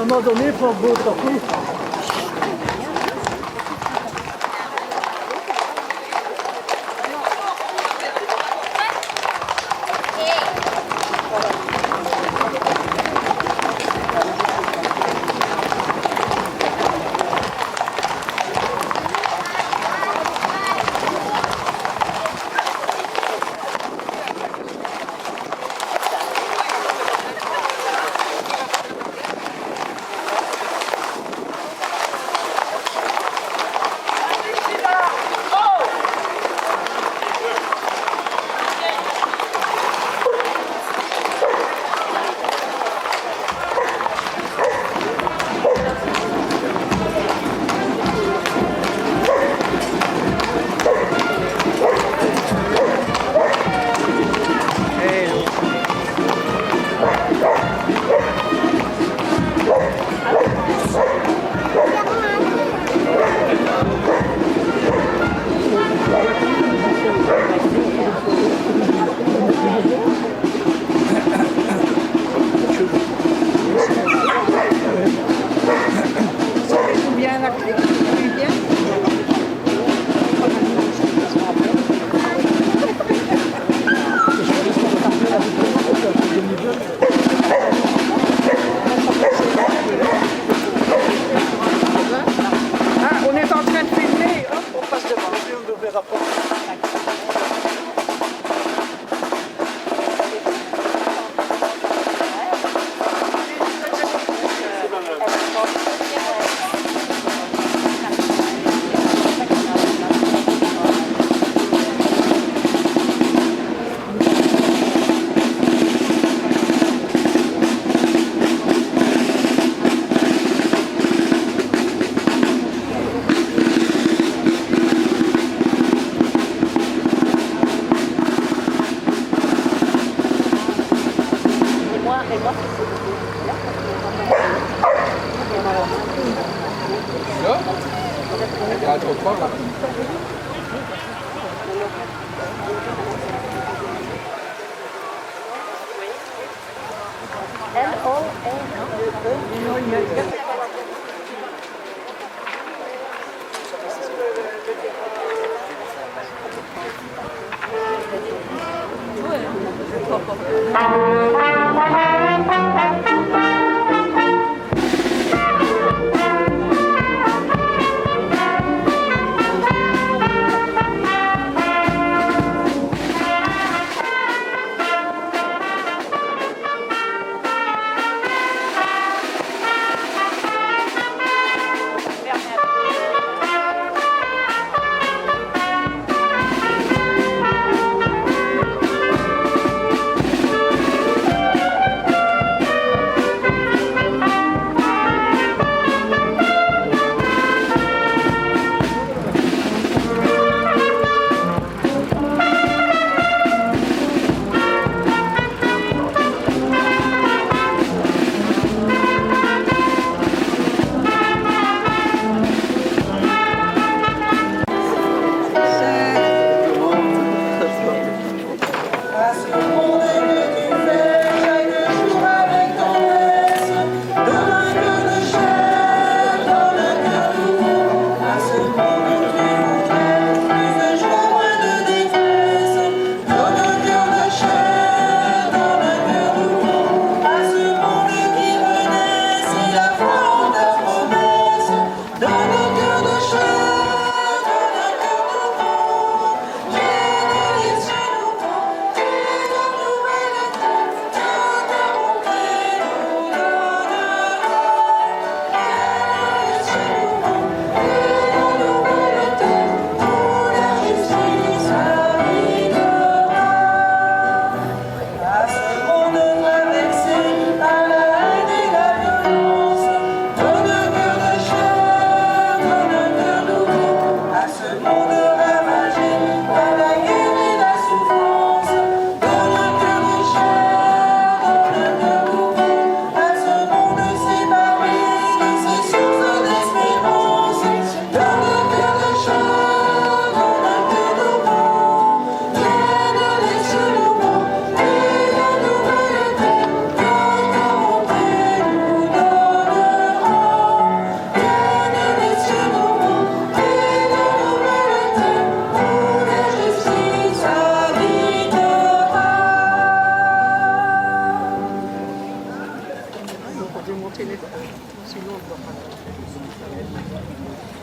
moment donné, il faut beau sortir.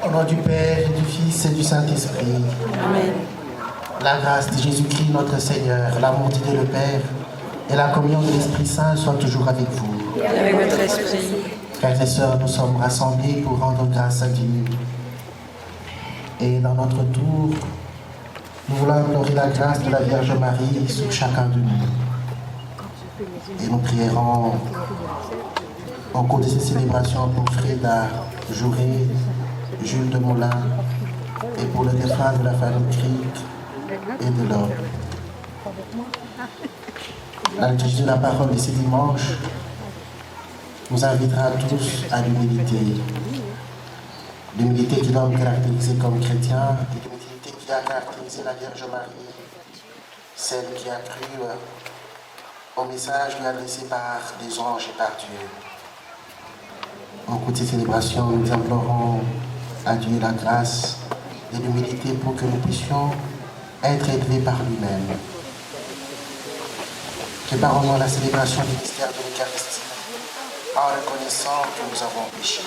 Au nom du Père, et du Fils et du Saint-Esprit. Amen. La grâce de Jésus-Christ notre Seigneur, l'amour de Dieu le Père et la communion de l'Esprit Saint soient toujours avec vous. Et avec votre esprit. Frères et sœurs, nous sommes rassemblés pour rendre grâce à Dieu. Et dans notre tour, nous voulons implorer la grâce de la Vierge Marie sur chacun de nous. Et nous prierons au cours de ces célébrations pour Frida, Jouré, Jules de Moulin et pour le défunt de la famille Cric et de l'homme. La liturgie de la parole de ce dimanche nous invitera tous à l'humilité. L'humilité qui doit nous caractériser comme chrétiens et l'humilité qui a caractérisé la Vierge Marie, celle qui a cru au message lui adressé par des anges et par Dieu. Au cours de ces célébrations, nous implorons à Dieu la grâce et l'humilité pour que nous puissions être élevés par lui-même. Préparons-nous à la célébration du mystère de l'Eucharistie en reconnaissant que nous avons péché.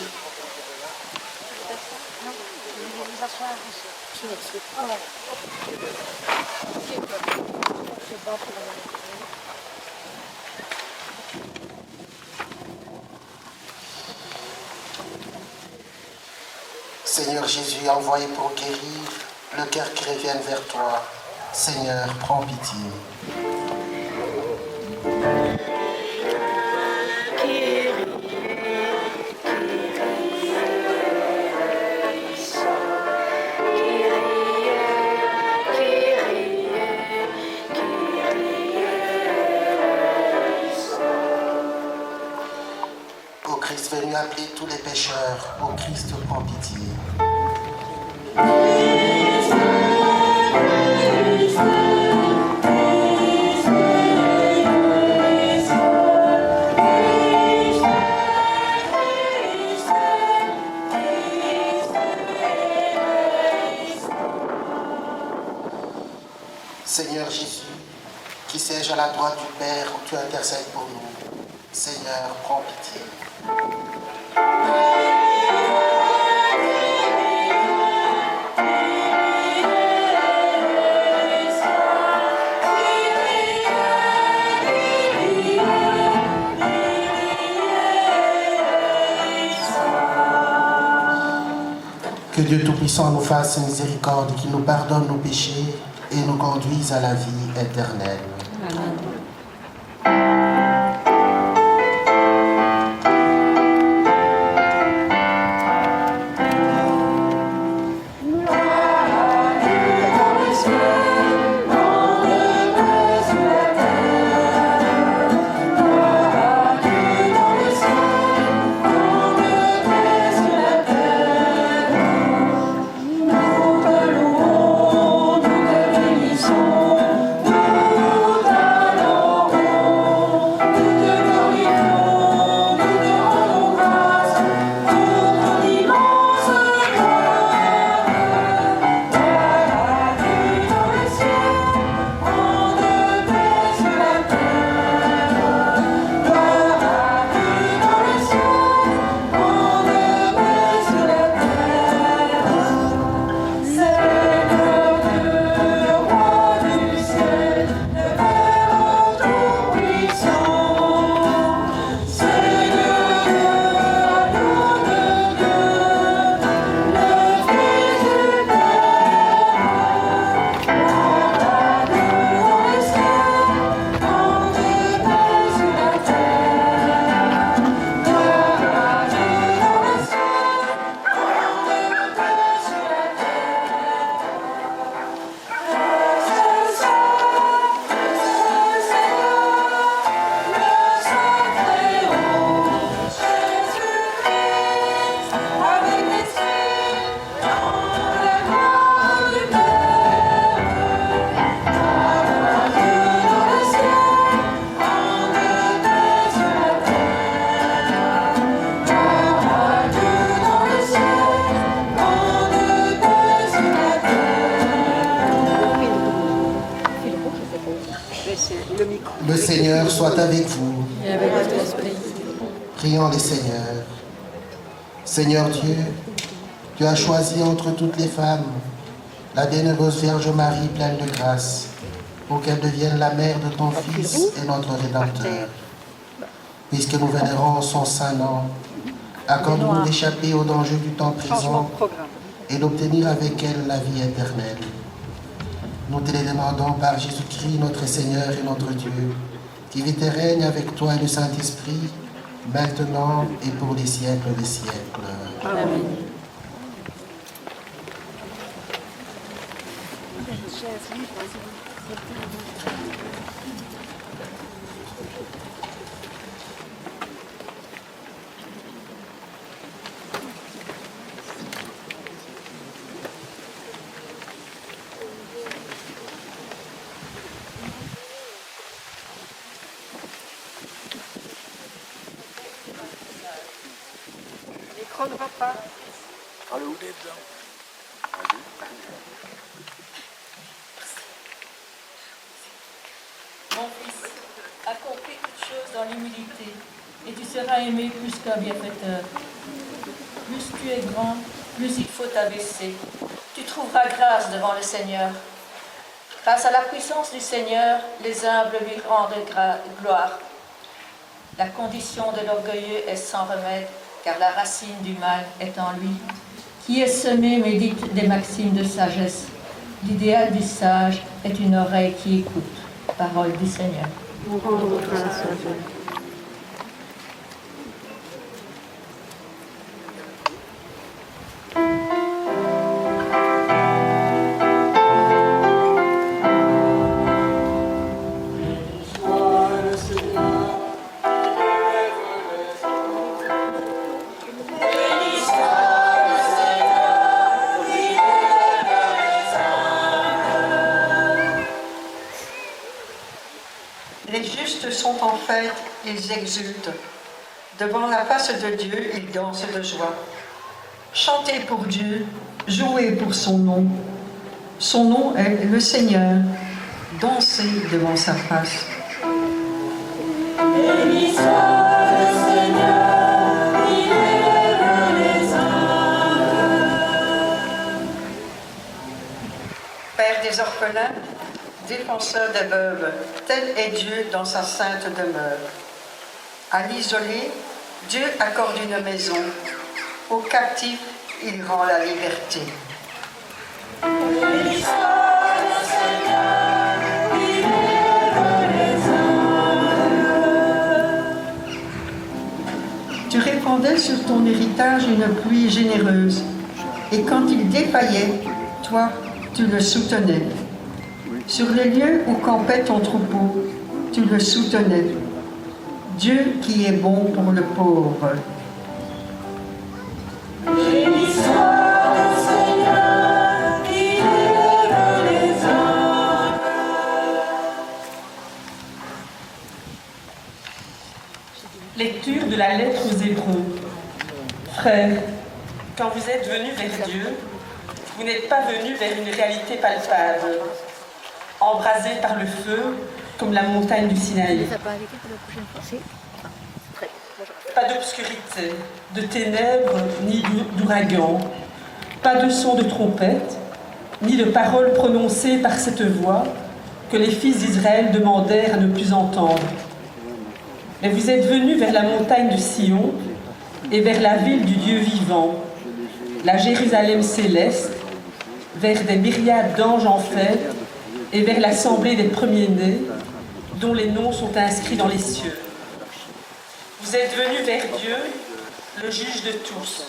Seigneur Jésus, envoyé pour guérir le cœur qui revienne vers toi. Seigneur, prends pitié. Ô Christ venu appeler tous les pécheurs, ô Christ, prends pitié. Seigneur Jésus, qui siège à la droite du Père, où tu intercèdes pour nous. Seigneur, prends pitié. Que Dieu Tout-Puissant nous fasse miséricorde, qu'il nous pardonne nos péchés et nous conduise à la vie éternelle. Amen. Le Seigneur soit avec vous. Et avec votre esprit. Prions le Seigneur. Seigneur Dieu, Tu as choisi entre toutes les femmes la bienheureuse Vierge Marie pleine de grâce, pour qu'elle devienne la mère de ton Fils et notre Rédempteur. Puisque nous vénérons son saint nom, accorde-nous d'échapper aux dangers du temps présent et d'obtenir avec elle la vie éternelle. Nous te les demandons par Jésus-Christ, notre Seigneur et notre Dieu, qui vit et règne avec toi et le Saint-Esprit, maintenant et pour les siècles des siècles. Amen. Micro ne va pas. Allô, vous êtes là? Mon fils, accomplis toutes choses dans l'humilité, et tu seras aimé plus qu'un bienfaiteur. Plus tu es grand, plus il faut t'abaisser. Tu trouveras grâce devant le Seigneur. Grâce à la puissance du Seigneur, les humbles lui rendent gloire. La condition de l'orgueilleux est sans remède, car la racine du mal est en lui. Qui est semé médite des maximes de sagesse. L'idéal du sage est une oreille qui écoute. Parole du Seigneur. Nous rendons grâce à Dieu. Les justes sont en fête, ils exultent. Devant la face de Dieu, ils dansent de joie. Chantez pour Dieu, jouez pour son nom. Son nom est le Seigneur. Dansez devant sa face. Béni soit le Seigneur, il élève les âmes. Père des orphelins, défenseur des veuves, tel est Dieu dans sa sainte demeure. À l'isolé, Dieu accorde une maison. Aux captifs, il rend la liberté. Béni soit le Seigneur, il élève les âmes. Tu répandais sur ton héritage une pluie généreuse, et quand il défaillait, toi, tu le soutenais. Sur les lieux où campait ton troupeau, tu le soutenais. Dieu qui est bon pour le pauvre. Béni soit le Seigneur, il élève les âmes. Lecture de la lettre aux Hébreux. Frères, quand vous êtes venus vers Dieu, vous n'êtes pas venus vers une réalité palpable, embrasée par le feu, comme la montagne du Sinaï. Pas d'obscurité, de ténèbres, ni d'ouragan, pas de son de trompette, ni de paroles prononcées par cette voix que les fils d'Israël demandèrent à ne plus entendre. Mais vous êtes venus vers la montagne de Sion et vers la ville du Dieu vivant, la Jérusalem céleste, vers des myriades d'anges en fête et vers l'assemblée des premiers-nés, dont les noms sont inscrits dans les cieux. Vous êtes venus vers Dieu, le juge de tous,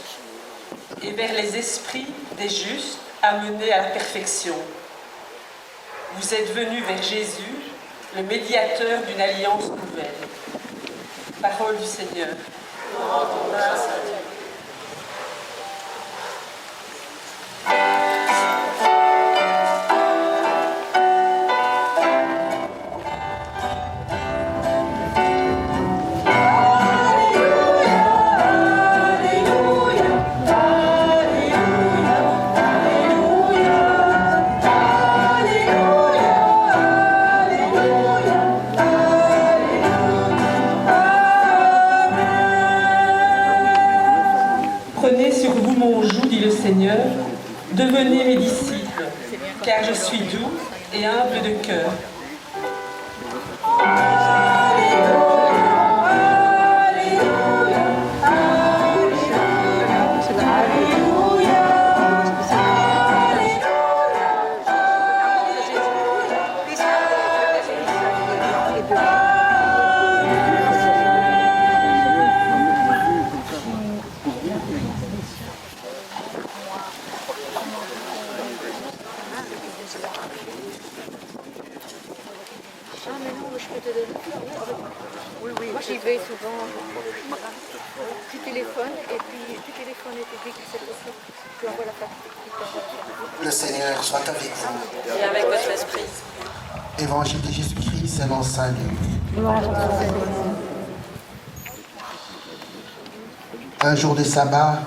et vers les esprits des justes amenés à la perfection. Vous êtes venus vers Jésus, le médiateur d'une alliance nouvelle. Parole du Seigneur. Nous rendons grâce à Dieu. Devenez mes disciples, car je suis doux et humble de cœur. Ah mais non, je peux te donner. Oui, oui. Moi j'y vais souvent. Tu téléphones et puis tu téléphones et tu dis que c'est possible. Tu envoies la facture. Le Seigneur soit avec vous. Et avec votre esprit. Évangile de Jésus-Christ selon saint Luc. Un jour de sabbat,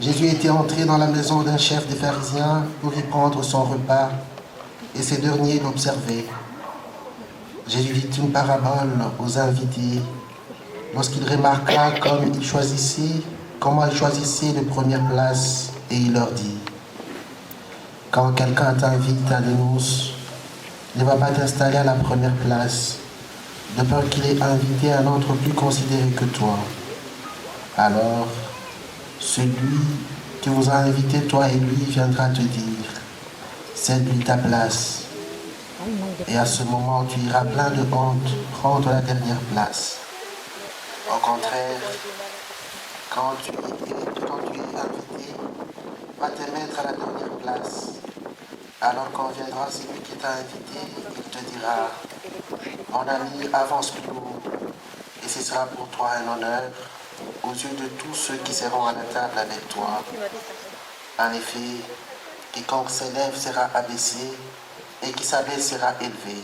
Jésus était entré dans la maison d'un chef des pharisiens pour y prendre son repas, et ces derniers l'observaient. Jésus dit une parabole aux invités lorsqu'il remarqua comment ils choisissaient de première place, et il leur dit: quand quelqu'un t'invite à des noces, ne va pas t'installer à la première place, de peur qu'il ait invité un autre plus considéré que toi. Alors, celui qui vous a invité, toi et lui, viendra te dire: cède-lui ta place. Et à ce moment, tu iras plein de honte prendre la dernière place. Au contraire, quand tu es invité, va te mettre à la dernière place. Alors quand viendra celui qui t'a invité, il te dira: mon ami, avance plus haut, et ce sera pour toi un honneur aux yeux de tous ceux qui seront à la table avec toi. En effet, quiconque s'élève sera abaissé, et qui s'abaisse sera élevé.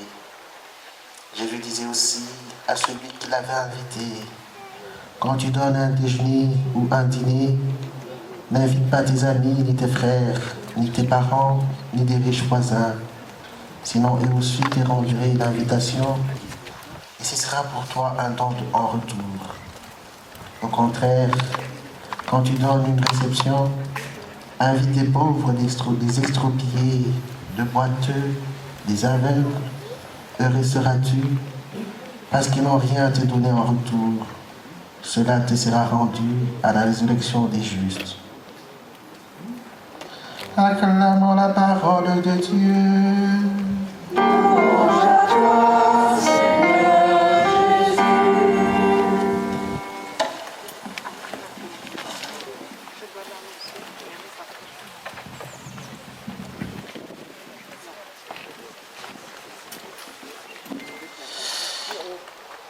Jésus disait aussi à celui qui l'avait invité: quand tu donnes un déjeuner ou un dîner, n'invite pas tes amis, ni tes frères, ni tes parents, ni des riches voisins, sinon eux aussi te rendraient l'invitation, et ce sera pour toi un don en retour. Au contraire, quand tu donnes une réception, invite des pauvres, des extropiés, de boiteux, des aveugles. Heureux seras-tu, parce qu'ils n'ont rien à te donner en retour. Cela te sera rendu à la résurrection des justes. Acclamons la parole de Dieu.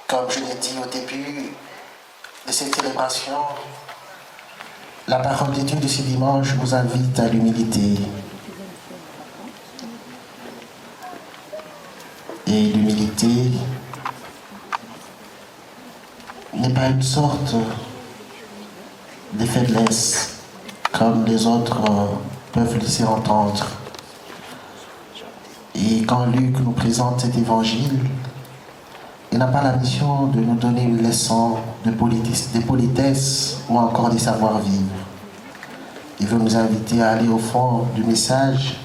Comme je l'ai dit au début de cette célébration, la parole de Dieu de ce dimanche vous invite à l'humilité. Et l'humilité n'est pas une sorte de faiblesse comme les autres peuvent laisser entendre. Et quand Luc nous présente cet évangile, il n'a pas la mission de nous donner une leçon de politesse ou encore de savoir-vivre. Il veut nous inviter à aller au fond du message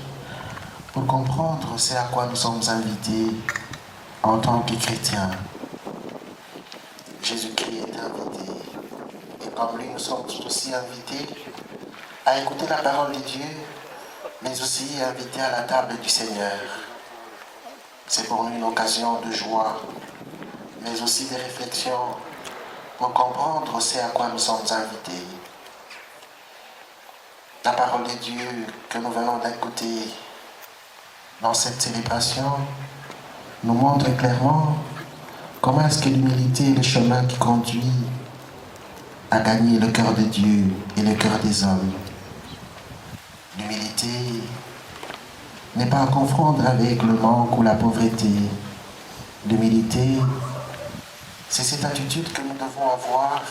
pour comprendre ce à quoi nous sommes invités en tant que chrétiens. Jésus-Christ est invité. Et comme lui, nous sommes aussi invités à écouter la parole de Dieu, mais aussi invités à la table du Seigneur. C'est pour nous une occasion de joie, mais aussi des réflexions pour comprendre ce à quoi nous sommes invités. La parole de Dieu que nous venons d'écouter dans cette célébration nous montre clairement comment est-ce que l'humilité est le chemin qui conduit à gagner le cœur de Dieu et le cœur des hommes. L'humilité n'est pas à confondre avec le manque ou la pauvreté. L'humilité, c'est cette attitude que nous devons avoir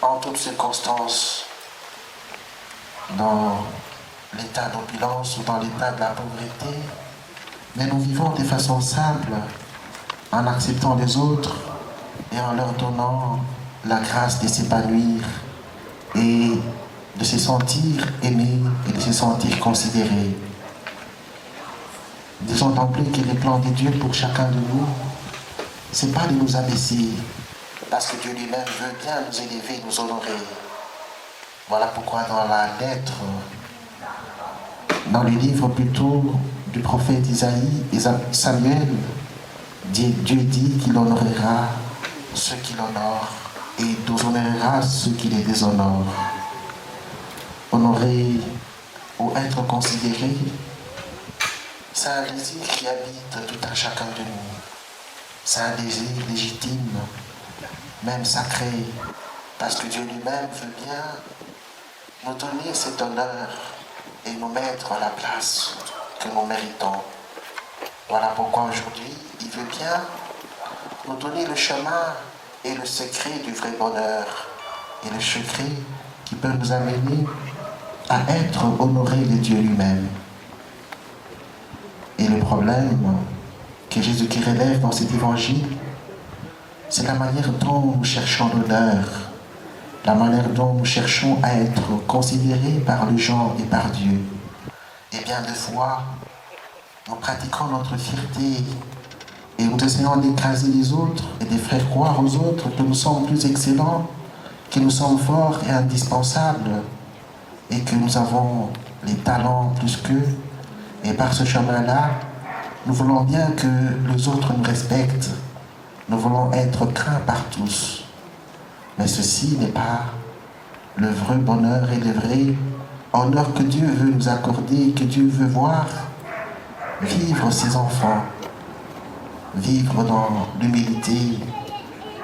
en toutes circonstances, dans l'état d'opulence ou dans l'état de la pauvreté, mais nous vivons de façon simple, en acceptant les autres et en leur donnant la grâce de s'épanouir et de se sentir aimé et de se sentir considéré. Disons d'emblée que les plans de Dieu pour chacun de nous, ce n'est pas de nous abaisser, parce que Dieu lui-même veut bien nous élever, nous honorer. Voilà pourquoi dans la lettre, dans le livre plutôt du prophète Isaïe, Samuel, Dieu dit qu'il honorera ceux qui l'honorent et déshonorera ceux qui les déshonorent. Honorer ou être considéré, c'est un désir qui habite tout un chacun de nous. C'est un désir légitime, même sacré, parce que Dieu lui-même veut bien nous donner cet honneur et nous mettre à la place que nous méritons. Voilà pourquoi aujourd'hui, il veut bien nous donner le chemin et le secret du vrai bonheur et le secret qui peut nous amener à être honorés de Dieu lui-même. Et le problème que Jésus-Christ relève dans cet évangile, c'est la manière dont nous cherchons l'honneur, la manière dont nous cherchons à être considérés par les gens et par Dieu. Et bien de fois, nous pratiquons notre fierté et nous essayons d'écraser les autres et de faire croire aux autres que nous sommes plus excellents, que nous sommes forts et indispensables et que nous avons les talents plus qu'eux. Et par ce chemin-là, nous voulons bien que les autres nous respectent. Nous voulons être craints par tous. Mais ceci n'est pas le vrai bonheur et le vrai honneur que Dieu veut nous accorder, que Dieu veut voir vivre ses enfants, vivre dans l'humilité.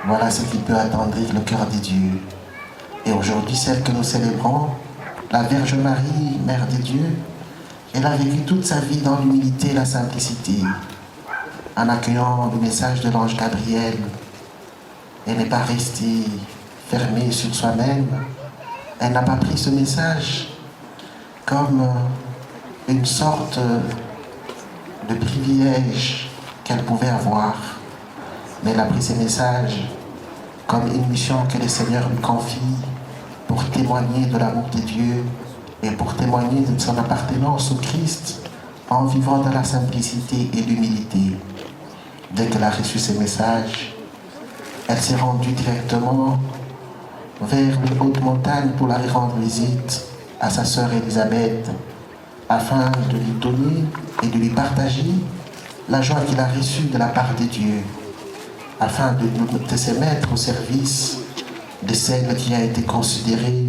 Voilà ce qui peut attendrir le cœur de Dieu. Et aujourd'hui, celle que nous célébrons, la Vierge Marie, Mère de Dieu, elle a vécu toute sa vie dans l'humilité et la simplicité. En accueillant le message de l'ange Gabriel, elle n'est pas restée fermée sur soi-même. Elle n'a pas pris ce message comme une sorte de privilège qu'elle pouvait avoir. Mais elle a pris ce message comme une mission que le Seigneur lui confie pour témoigner de l'amour de Dieu et pour témoigner de son appartenance au Christ en vivant dans la simplicité et l'humilité. Dès qu'elle a reçu ces messages, elle s'est rendue directement vers les hautes montagnes pour aller rendre visite à sa sœur Élisabeth, afin de lui donner et de lui partager la joie qu'il a reçue de la part de Dieu, afin de se mettre au service de celle qui a été considérée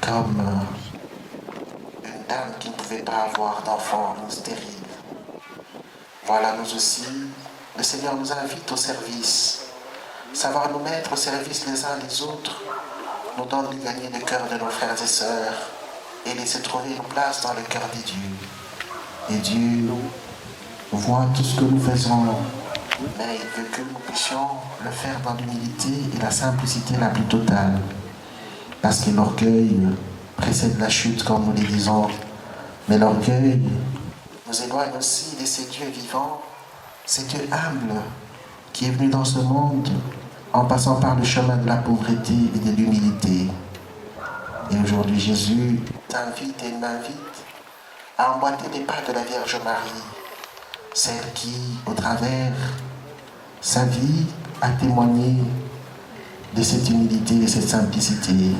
comme une dame qui ne pouvait pas avoir d'enfant, une stérile. Voilà, nous aussi, le Seigneur nous invite au service. Savoir nous mettre au service les uns des autres nous donne de gagner le cœur de nos frères et sœurs et laisser trouver une place dans le cœur de Dieu. Et Dieu voit tout ce que nous faisons, mais il veut que nous puissions le faire dans l'humilité et la simplicité la plus totale. Parce que l'orgueil précède la chute, comme nous le disons. Mais l'orgueil nous éloigne aussi de ces dieux vivants, ces dieux humbles qui est venu dans ce monde en passant par le chemin de la pauvreté et de l'humilité. Et aujourd'hui, Jésus t'invite et m'invite à emboîter les pas de la Vierge Marie, celle qui, au travers sa vie, a témoigné de cette humilité, de cette simplicité.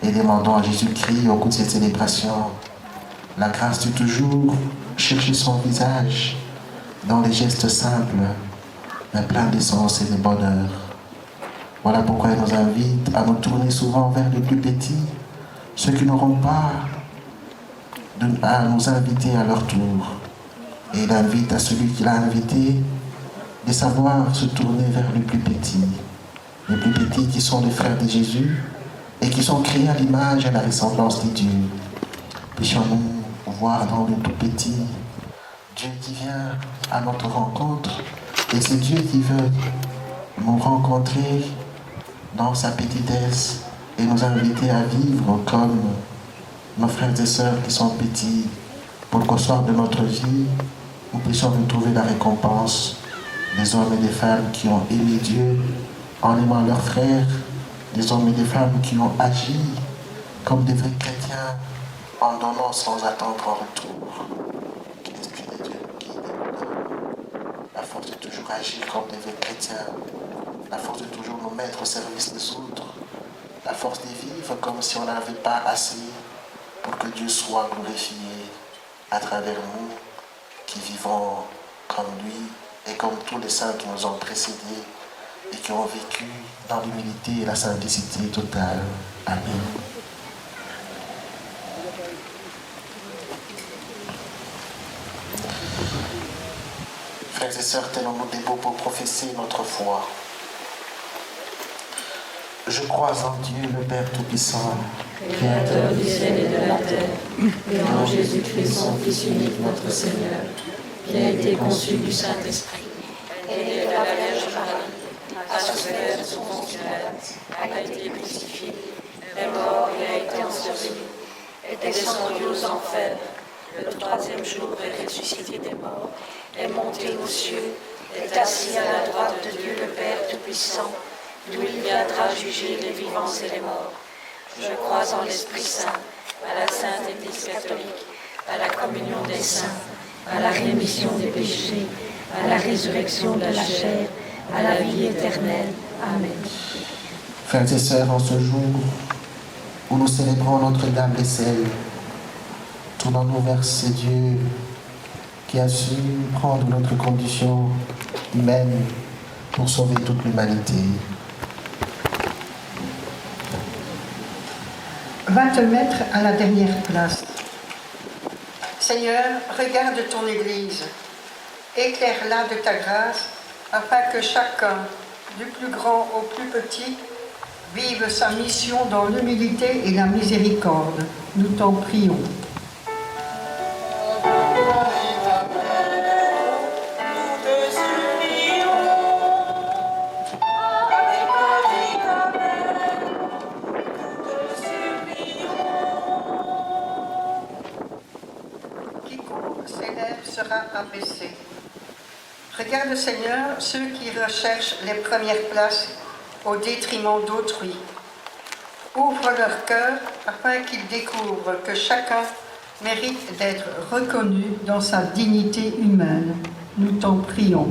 Et demandons à Jésus-Christ, au cours de cette célébration, la grâce de toujours chercher son visage dans les gestes simples, mais pleins d'essence et de bonheur. Voilà pourquoi il nous invite à nous tourner souvent vers les plus petits, ceux qui n'auront pas à nous inviter à leur tour. Et il invite à celui qui l'a invité de savoir se tourner vers les plus petits. Les plus petits qui sont les frères de Jésus et qui sont créés à l'image et à la ressemblance de Dieu. Puissions-nous voir dans le tout petit Dieu qui vient à notre rencontre, et c'est Dieu qui veut nous rencontrer dans sa petitesse et nous inviter à vivre comme nos frères et sœurs qui sont petits, pour qu'au soir de notre vie, nous puissions retrouver la récompense des hommes et des femmes qui ont aimé Dieu en aimant leurs frères, des hommes et des femmes qui ont agi comme des vrais chrétiens, en donnant sans attendre en retour. Que l'Esprit de Dieu nous guide et nous donne la force de toujours agir comme des vrais chrétiens, la force de toujours nous mettre au service des autres, la force de vivre comme si on n'avait pas assez pour que Dieu soit glorifié à travers nous qui vivons comme lui et comme tous les saints qui nous ont précédés et qui ont vécu dans l'humilité et la simplicité totale. Amen. Frères et sœurs, tenons-nous debout pour professer notre foi. Je crois en Dieu, le Père Tout-Puissant, Créateur du ciel et de la terre, et en Jésus-Christ, son Fils unique, notre Seigneur, qui a été conçu du Saint-Esprit, est né de la Vierge Marie, a souffert de son Ponce Pilate, a été crucifié, est mort et a été enseveli, est descendu aux enfers, le troisième jour est ressuscité des morts, est monté aux cieux, est assis à la droite de Dieu le Père Tout-Puissant, d'où il viendra juger les vivants et les morts. Je crois en l'Esprit Saint, à la Sainte Église catholique, à la communion des saints, à la rémission des péchés, à la résurrection de la chair, à la vie éternelle. Amen. Frères et sœurs, en ce jour où nous célébrons Notre-Dame des Cels, tournons-nous vers ce Dieu qui a su prendre notre condition humaine pour sauver toute l'humanité. Va te mettre à la dernière place. Seigneur, regarde ton Église, éclaire-la de ta grâce, afin que chacun, du plus grand au plus petit, vive sa mission dans l'humilité et la miséricorde. Nous t'en prions. Abaissé. Regarde, Seigneur, ceux qui recherchent les premières places au détriment d'autrui. Ouvre leur cœur afin qu'ils découvrent que chacun mérite d'être reconnu dans sa dignité humaine. Nous t'en prions.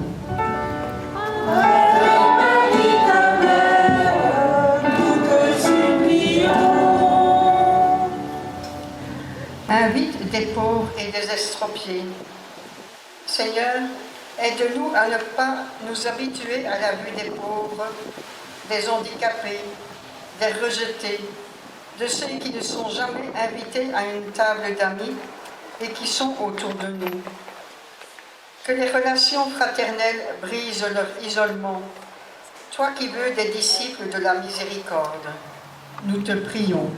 Invite des pauvres et des estropiés. Seigneur, aide-nous à ne pas nous habituer à la vue des pauvres, des handicapés, des rejetés, de ceux qui ne sont jamais invités à une table d'amis et qui sont autour de nous. Que les relations fraternelles brisent leur isolement, toi qui veux des disciples de la miséricorde. Nous te prions.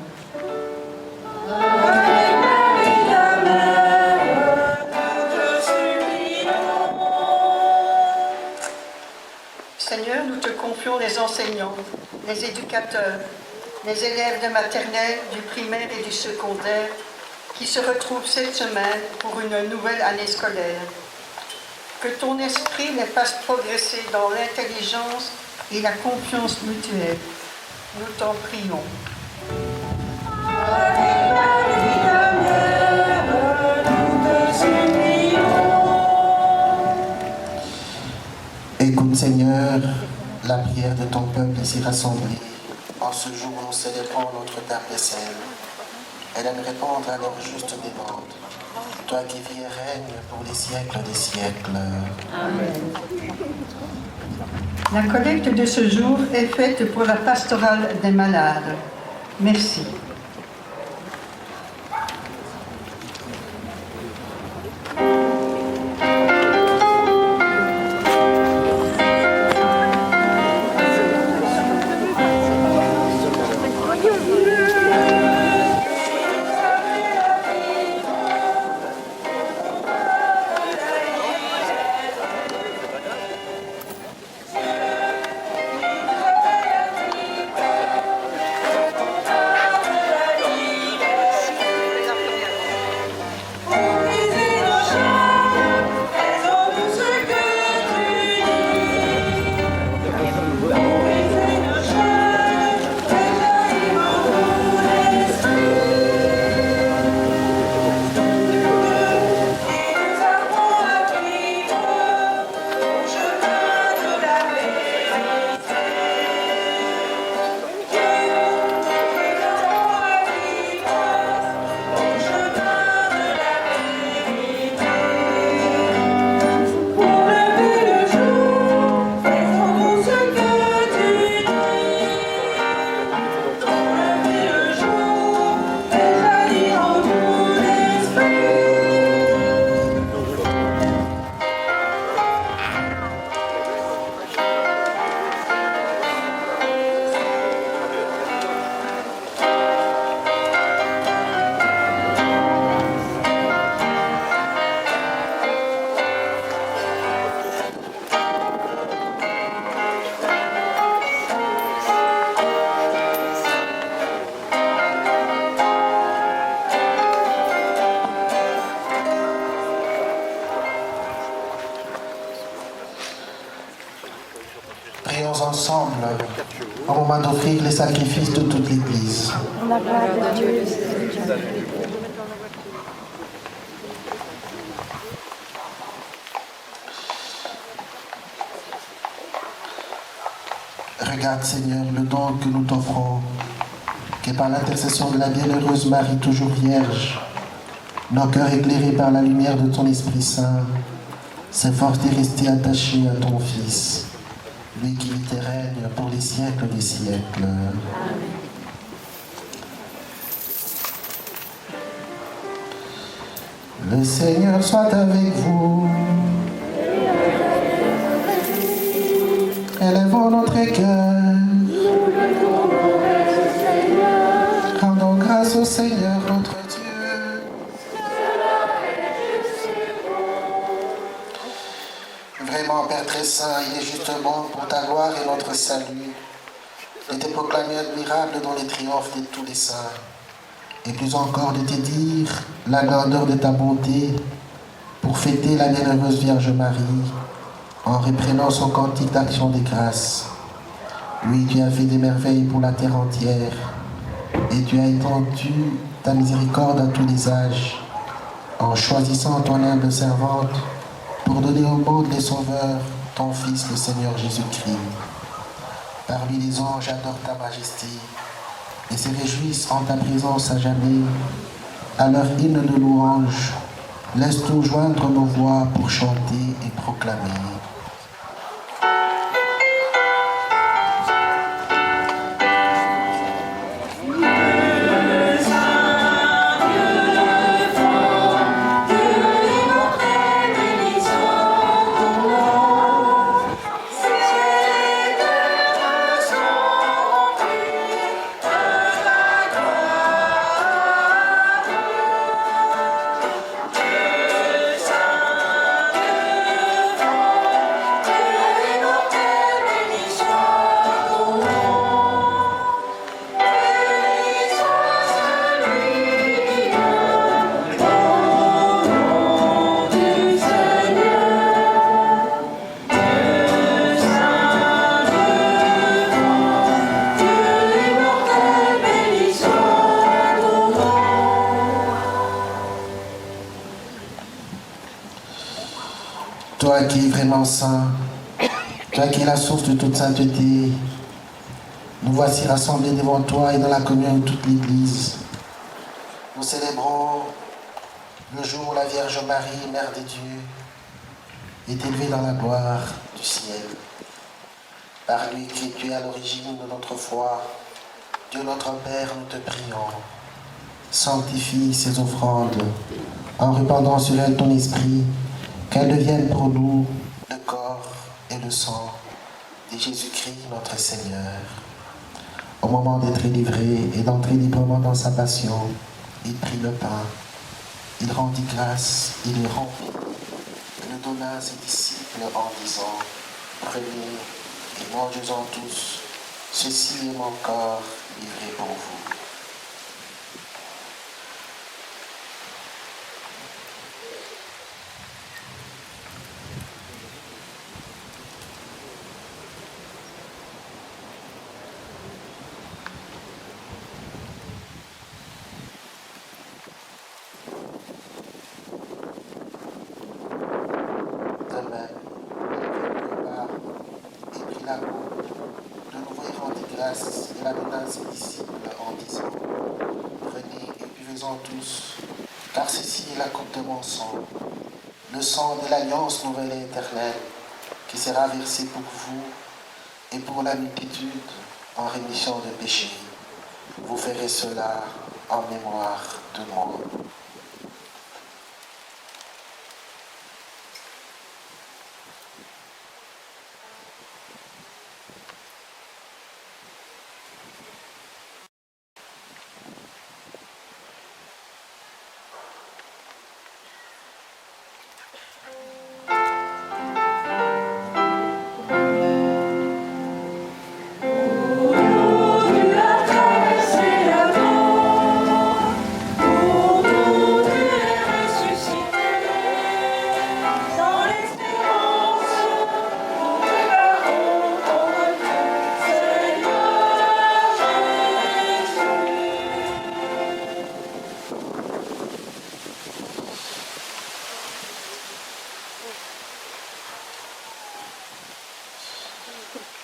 Seigneur, nous te confions les enseignants, les éducateurs, les élèves de maternelle, du primaire et du secondaire qui se retrouvent cette semaine pour une nouvelle année scolaire. Que ton esprit les fasse progresser dans l'intelligence et la confiance mutuelle. Nous t'en prions. Écoute, Seigneur, la prière de ton peuple ici rassemblé en ce jour où nous célébrons Notre-Dame des Cels. Elle aime répondre à leur juste demande. Toi qui vis et règnes pour les siècles des siècles. Amen. La collecte de ce jour est faite pour la pastorale des malades. Merci. prions ensemble au moment d'offrir les sacrifices de toute l'Église. La gloire de Dieu, le Seigneur. Regarde, Seigneur, le don que nous t'offrons, que par l'intercession de la bienheureuse Marie, toujours vierge, nos cœurs éclairés par la lumière de ton Esprit Saint, s'efforcent de rester attachés à ton Fils, lui qui vit et règne pour les siècles des siècles. Amen. Le Seigneur soit avec vous. Élevons notre cœur. Rendons grâce au Seigneur notre Dieu. Vraiment, Père très saint, il est justement pour ta gloire et notre salut de te proclamer admirable dans les triomphes de tous les saints, et plus encore de te dire la grandeur de ta bonté pour fêter la bienheureuse Vierge Marie en reprenant son cantique d'action de grâce. Oui, tu as fait des merveilles pour la terre entière et tu as étendu ta miséricorde à tous les âges en choisissant ton humble servante pour donner au monde les sauveurs, ton Fils, le Seigneur Jésus-Christ. Parmi les anges adorent ta majesté et se réjouissent en ta présence à jamais. À leur hymne de louange, laisse-nous joindre nos voix pour chanter et proclamer. Toi qui es vraiment saint, toi qui es la source de toute sainteté, nous voici rassemblés devant toi et dans la communion de toute l'Église. Nous célébrons le jour où la Vierge Marie, Mère de Dieu, est élevée dans la gloire du ciel. Par lui qui tu es à l'origine de notre foi, Dieu notre Père, nous te prions. Sanctifie ces offrandes en répandant sur elles ton esprit, qu'elles deviennent pour nous le corps et le sang de Jésus-Christ notre Seigneur. Au moment d'être livré et d'entrer librement dans sa passion, il prit le pain, il rendit grâce, il le rompit, et le donna à ses disciples en disant : prenez et mangez-en tous, ceci est mon corps livré pour vous. Et la donna à ses disciples en disant : prenez et buvez-en tous, car ceci est la coupe de mon sang, le sang de l'alliance nouvelle et éternelle, qui sera versé pour vous et pour la multitude en rémission de péchés. Vous ferez cela en mémoire de moi. Oh,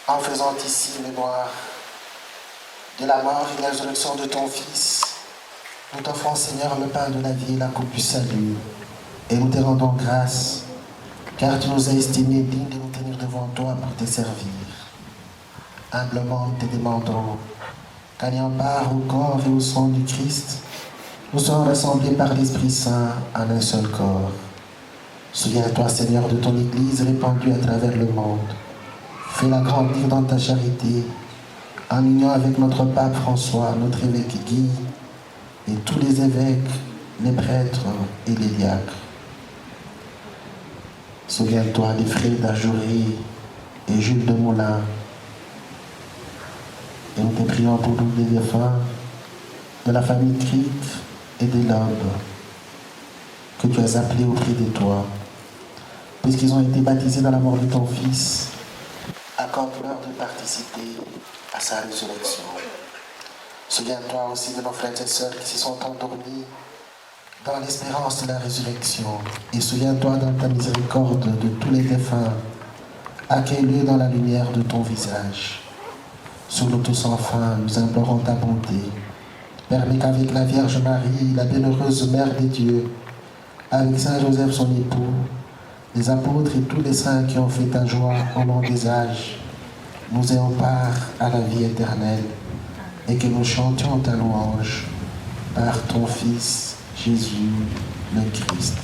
en faisant ici mémoire de la mort et de la résurrection de ton Fils, nous t'offrons, Seigneur, le pain de la vie et la coupe du salut, et nous te rendons grâce, car tu nous as estimés dignes de nous tenir devant toi pour te servir. Humblement, nous te demandons qu'ayant part au corps et au sang du Christ, nous soyons rassemblés par l'Esprit Saint en un seul corps. Souviens-toi, Seigneur, de ton Église répandue à travers le monde. Fais-la grandir dans ta charité, en union avec notre pape François, notre évêque Guy, et tous les évêques, les prêtres et les diacres. Souviens-toi des frères d'Ajouré et Jules de Moulin. Et nous te prions pour tous les défunts de la famille Cric et des Lobes que tu as appelés auprès de toi, puisqu'ils ont été baptisés dans la mort de ton Fils. Accorde-leur de participer à sa résurrection. Souviens-toi aussi de nos frères et sœurs qui se sont endormis dans l'espérance de la résurrection. Et souviens-toi dans ta miséricorde de tous les défunts. Accueille-les dans la lumière de ton visage. Sur nous tous enfin, nous implorons ta bonté. Permets qu'avec la Vierge Marie, la bienheureuse Mère de Dieu, avec Saint Joseph son époux, les apôtres et tous les saints qui ont fait ta joie au long des âges, nous ayons part à la vie éternelle et que nous chantions ta louange par ton Fils, Jésus le Christ.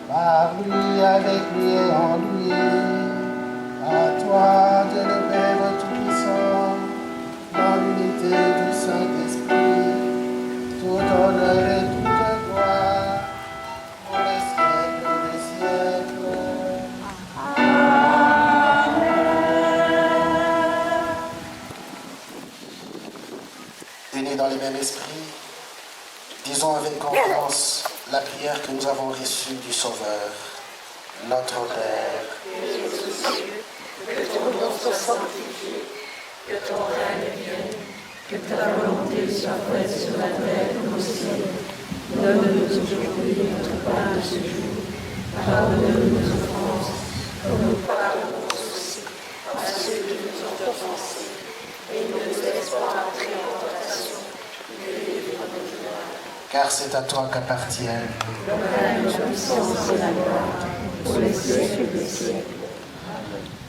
Par lui, avec lui et en lui, à toi, Dieu le Père Tout-Puissant, dans l'unité du Saint-Esprit, tout honneur et toute gloire, pour les siècles des siècles. Unis dans les mêmes esprits, disons avec confiance la prière que nous avons reçue du Sauveur. Notre Père, que ton nom soit sanctifié, que ton règne vienne, que ta volonté soit faite sur la terre comme au ciel. Donne-nous aujourd'hui notre pain de ce jour. Pardonne-nous nos offenses, comme nous pardonnons aussi à ceux qui nous ont offensés. Et ne nous laisse pas entrer en tentation, mais délivre-nous du mal. car c'est à toi qu'appartiennent Le règne, la puissance et la gloire, pour les siècles des siècles.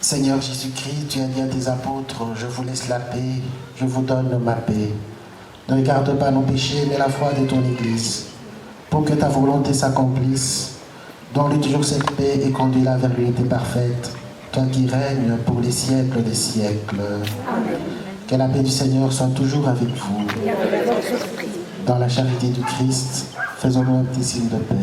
Seigneur Jésus-Christ, tu as dit à tes apôtres, je vous laisse la paix, je vous donne ma paix. Ne regarde pas nos péchés, mais la foi de ton Église, pour que ta volonté s'accomplisse. Donne-lui toujours cette paix et conduis-la vers l'unité parfaite, toi qui règnes pour les siècles des siècles. Amen. Que la paix du Seigneur soit toujours avec vous. Et avec votre esprit. Dans la charité du Christ, faisons-nous un petit signe de paix.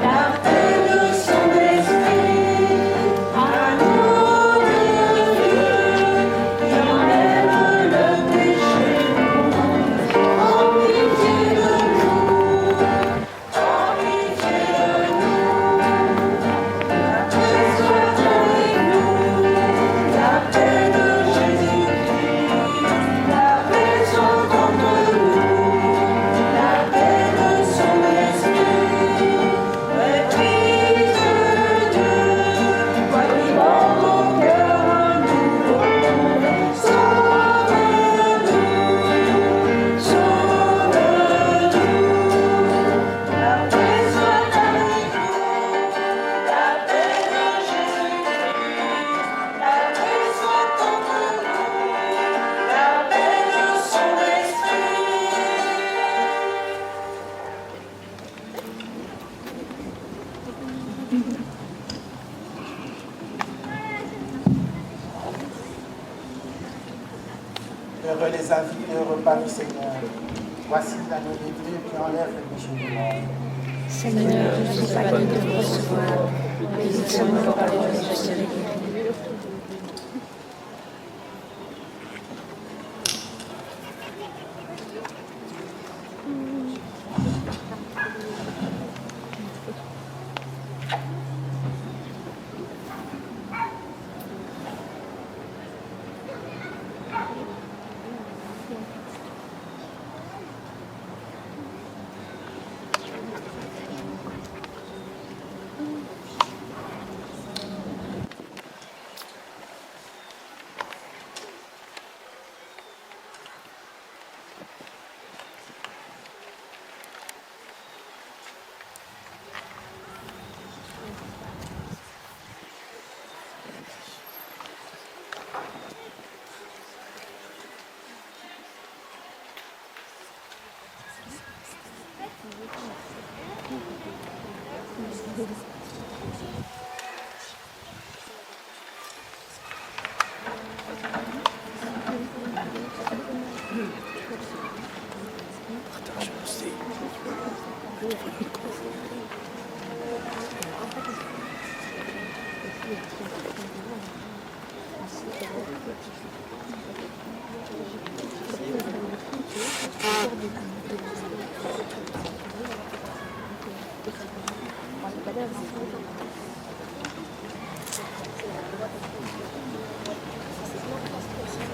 La paix de célèbre les avis et le repas du Seigneur. Voici l'agneau de Dieu qui enlève le péché du monde. Seigneur, je ne suis pas digne de vous recevoir, mais dites seulement parole et je serai guéri.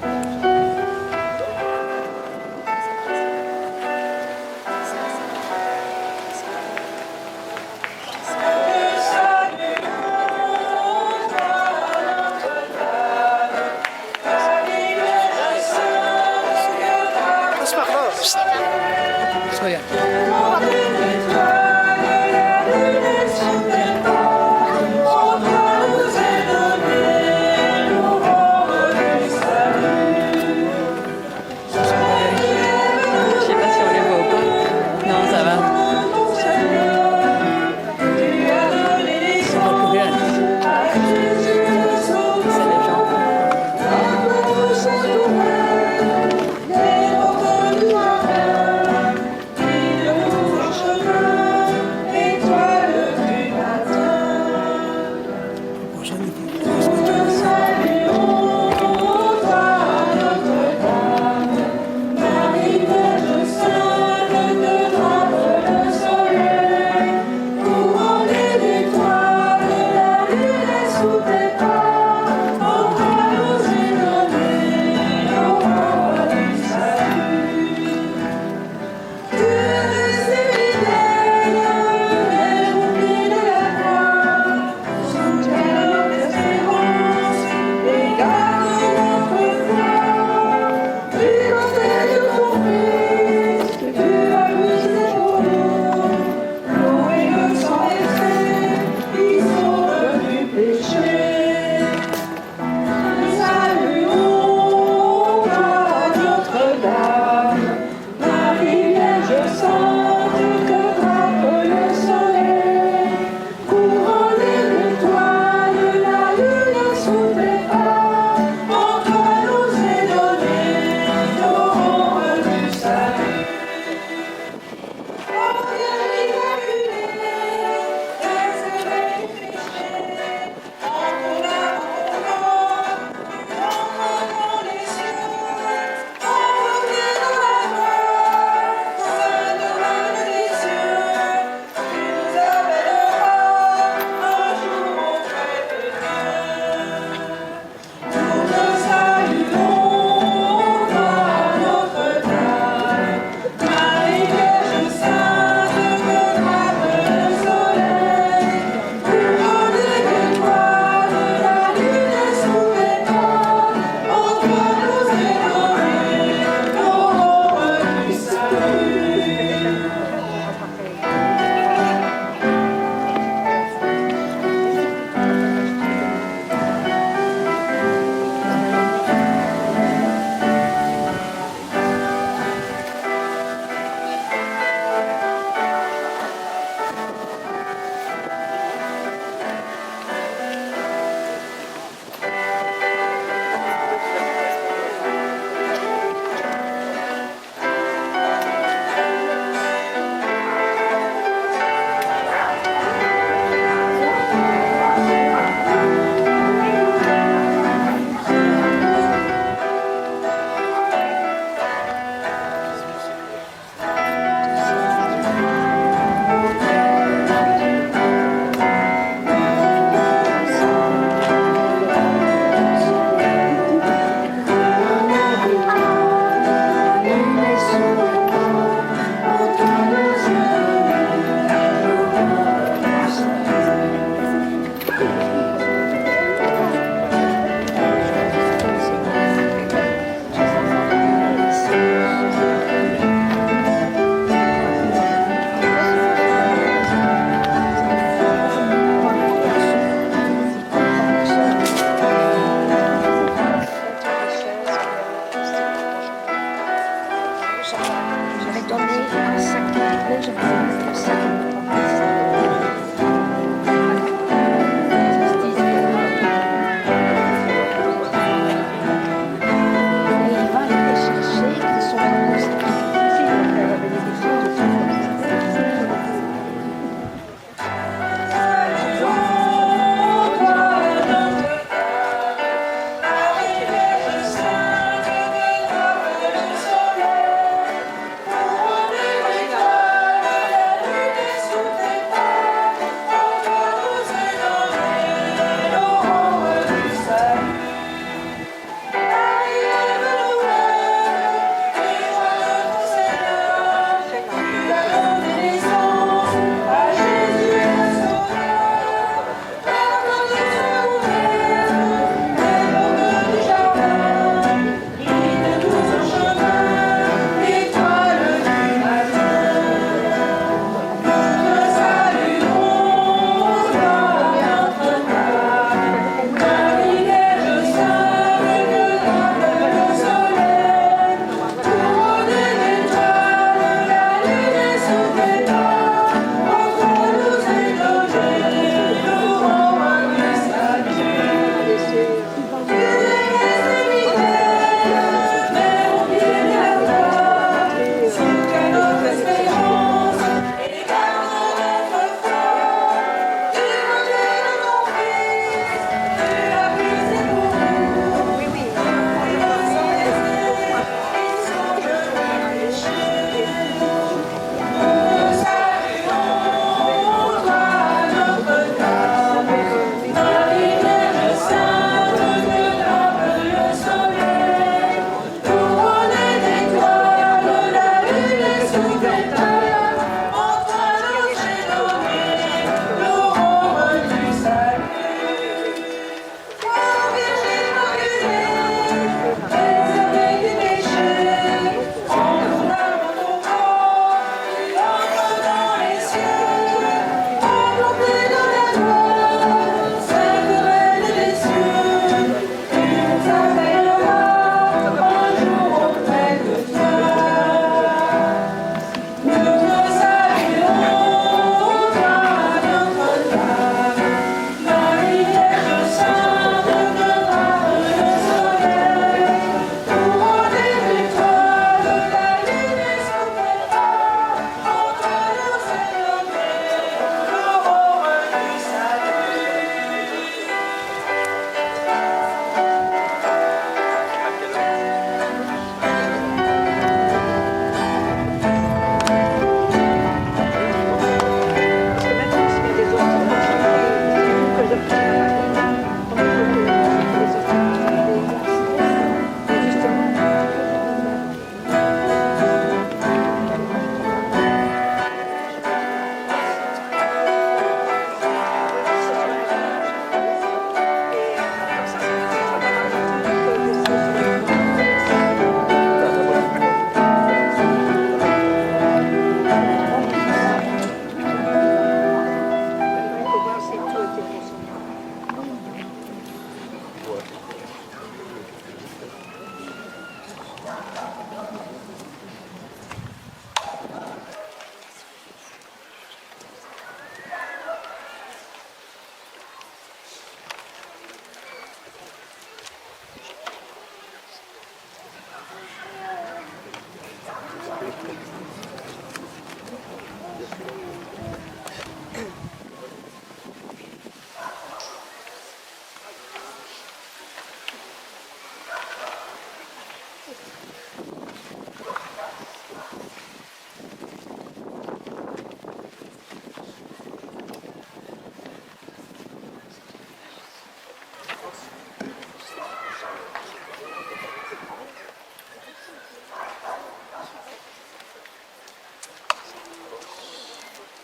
Thank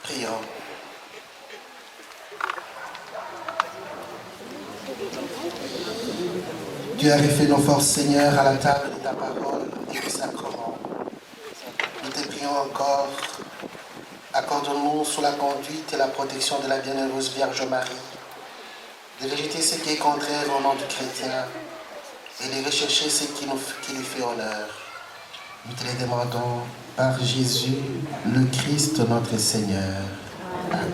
Prions. Dieu a refait nos forces, Seigneur, à la table de ta parole et du sacrement. Nous te prions encore, accorde-nous sous la conduite et la protection de la bienheureuse Vierge Marie, de rejeter ce qui est contraire au nom du chrétien et de rechercher ce qui lui fait honneur. Nous te les demandons par Jésus, le Christ notre Seigneur. Amen.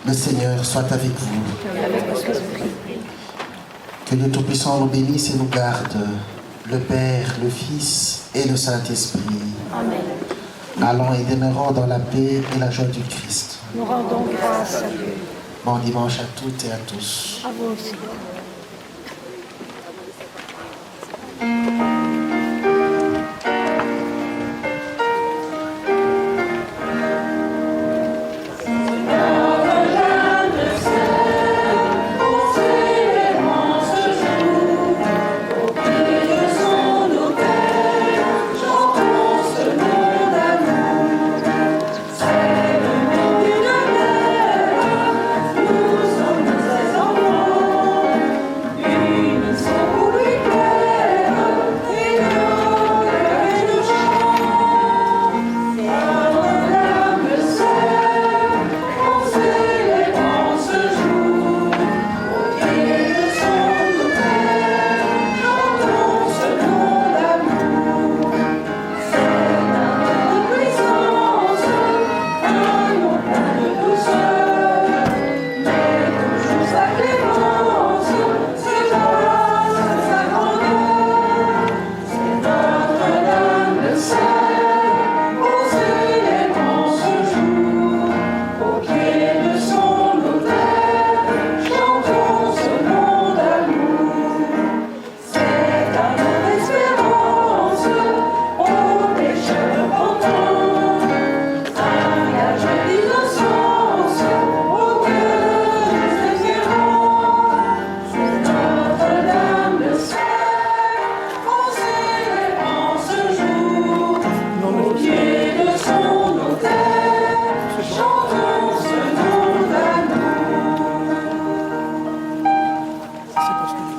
Le Seigneur soit avec vous. Que le Tout-Puissant nous bénisse et nous garde, le Père, le Fils et le Saint-Esprit. Amen. Allons et demeurons dans la paix et la joie du Christ. Nous rendons grâce à Dieu. Bon dimanche à toutes et à tous. À vous aussi. C'est parce que